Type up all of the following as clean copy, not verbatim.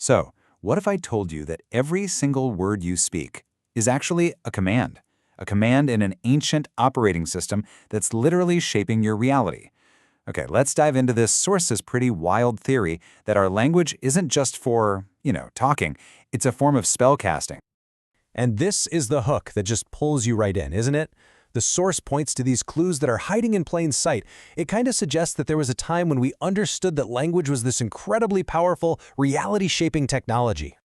So, what if I told you that every single word you speak is actually a command? A command in an ancient operating system that's literally shaping your reality. Okay, let's dive into this source's pretty wild theory that our language isn't just for, talking. It's a form of spellcasting. And this is the hook that just pulls you right in, isn't it? The source points to these clues that are hiding in plain sight. It kind of suggests that there was a time when we understood that language was this incredibly powerful, reality-shaping technology.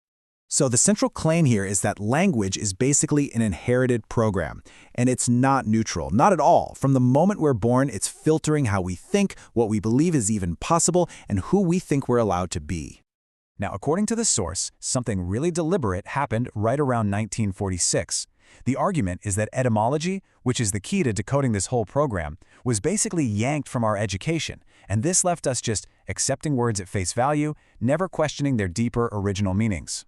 So the central claim here is that language is basically an inherited program, and it's not neutral, not at all. From the moment we're born, it's filtering how we think, what we believe is even possible, and who we think we're allowed to be. Now, according to the source, something really deliberate happened right around 1946. The argument is that etymology, which is the key to decoding this whole program, was basically yanked from our education, and this left us just accepting words at face value, never questioning their deeper original meanings.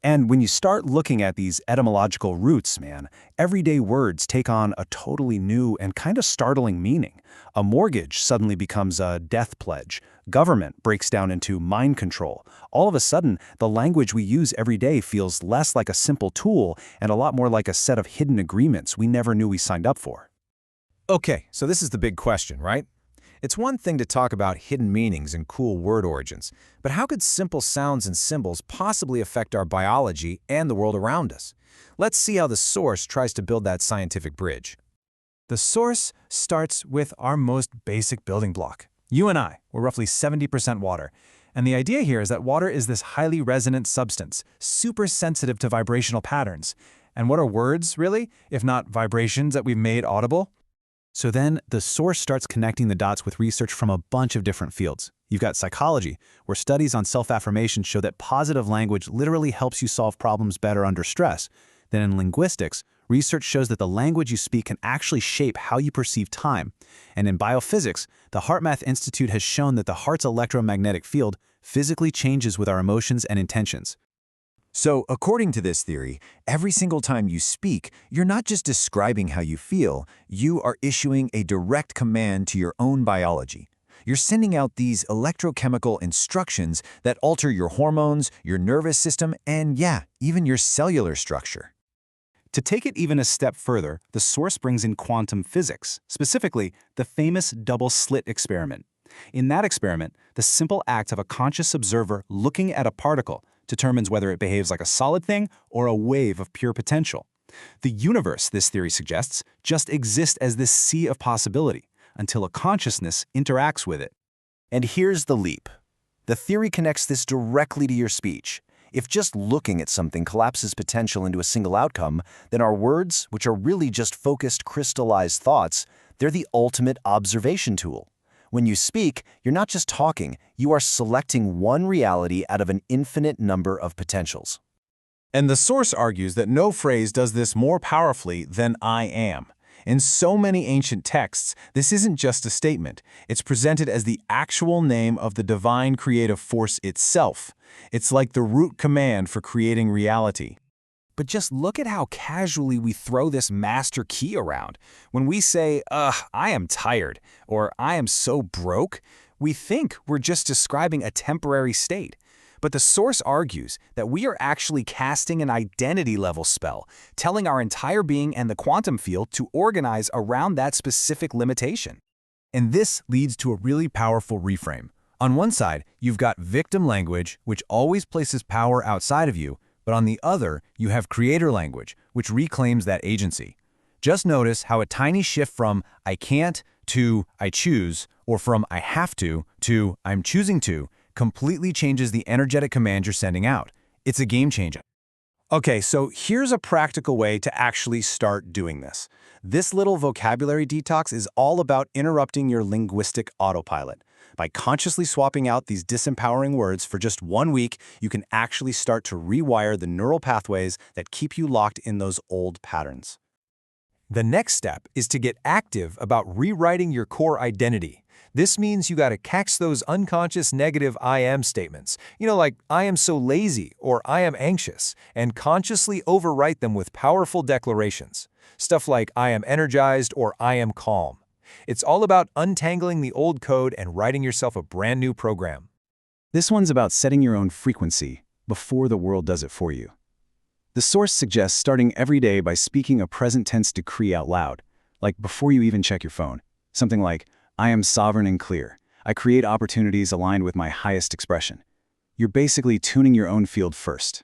And when you start looking at these etymological roots, man, everyday words take on a totally new and kind of startling meaning. A mortgage suddenly becomes a death pledge. Government breaks down into mind control. All of a sudden, the language we use every day feels less like a simple tool and a lot more like a set of hidden agreements we never knew we signed up for. Okay, so this is the big question, right? It's one thing to talk about hidden meanings and cool word origins, but how could simple sounds and symbols possibly affect our biology and the world around us? Let's see how the source tries to build that scientific bridge. The source starts with our most basic building block. You and I, we're roughly 70% water. And the idea here is that water is this highly resonant substance, super sensitive to vibrational patterns. And what are words, really, if not vibrations that we've made audible? So then, the source starts connecting the dots with research from a bunch of different fields. You've got psychology, where studies on self-affirmation show that positive language literally helps you solve problems better under stress. Then in linguistics, research shows that the language you speak can actually shape how you perceive time. And in biophysics, the HeartMath Institute has shown that the heart's electromagnetic field physically changes with our emotions and intentions. So, according to this theory, every single time you speak, you're not just describing how you feel, you are issuing a direct command to your own biology. You're sending out these electrochemical instructions that alter your hormones, your nervous system, and even your cellular structure. To take it even a step further, the source brings in quantum physics, specifically the famous double-slit experiment. In that experiment, the simple act of a conscious observer looking at a particle determines whether it behaves like a solid thing or a wave of pure potential. The universe, this theory suggests, just exists as this sea of possibility until a consciousness interacts with it. And here's the leap. The theory connects this directly to your speech. If just looking at something collapses potential into a single outcome, then our words, which are really just focused, crystallized thoughts, they're the ultimate observation tool. When you speak, you're not just talking, you are selecting one reality out of an infinite number of potentials. And the source argues that no phrase does this more powerfully than I am. In so many ancient texts, this isn't just a statement. It's presented as the actual name of the divine creative force itself. It's like the root command for creating reality. But just look at how casually we throw this master key around. When we say, I am tired, or I am so broke, we think we're just describing a temporary state. But the source argues that we are actually casting an identity-level spell, telling our entire being and the quantum field to organize around that specific limitation. And this leads to a really powerful reframe. On one side, you've got victim language, which always places power outside of you, but on the other, you have creator language, which reclaims that agency. Just notice how a tiny shift from I can't to I choose, or from I have to I'm choosing to, completely changes the energetic command you're sending out. It's a game changer. Okay, so here's a practical way to actually start doing this. This little vocabulary detox is all about interrupting your linguistic autopilot. By consciously swapping out these disempowering words for just 1 week, you can actually start to rewire the neural pathways that keep you locked in those old patterns. The next step is to get active about rewriting your core identity. This means you gotta catch those unconscious negative I am statements, like I am so lazy or I am anxious, and consciously overwrite them with powerful declarations. Stuff like I am energized or I am calm. It's all about untangling the old code and writing yourself a brand new program. This one's about setting your own frequency. before the world does it for you. The source suggests starting every day by speaking a present tense decree out loud, like before you even check your phone. Something like, I am sovereign and clear. I create opportunities aligned with my highest expression. You're basically tuning your own field first.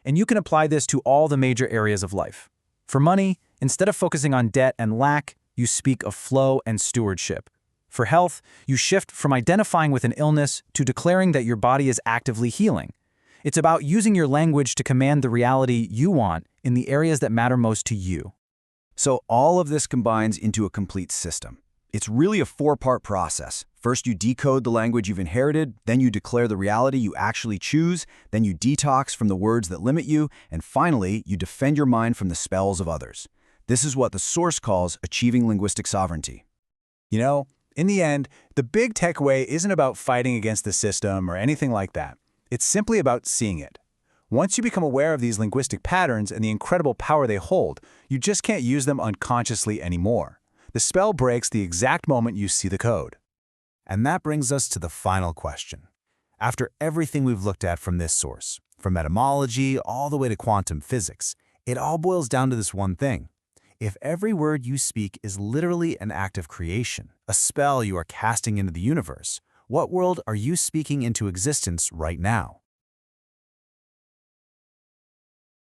And you can apply this to all the major areas of life. For money, instead of focusing on debt and lack, you speak of flow and stewardship. For health, you shift from identifying with an illness to declaring that your body is actively healing. It's about using your language to command the reality you want in the areas that matter most to you. So all of this combines into a complete system. It's really a four-part process. First, you decode the language you've inherited, then you declare the reality you actually choose, then you detox from the words that limit you, and finally, you defend your mind from the spells of others. This is what the source calls achieving linguistic sovereignty. You know, in the end, the big tech way isn't about fighting against the system or anything like that. It's simply about seeing it. Once you become aware of these linguistic patterns and the incredible power they hold, you just can't use them unconsciously anymore. The spell breaks the exact moment you see the code. And that brings us to the final question. After everything we've looked at from this source, from etymology all the way to quantum physics, it all boils down to this one thing. If every word you speak is literally an act of creation, a spell you are casting into the universe, what world are you speaking into existence right now?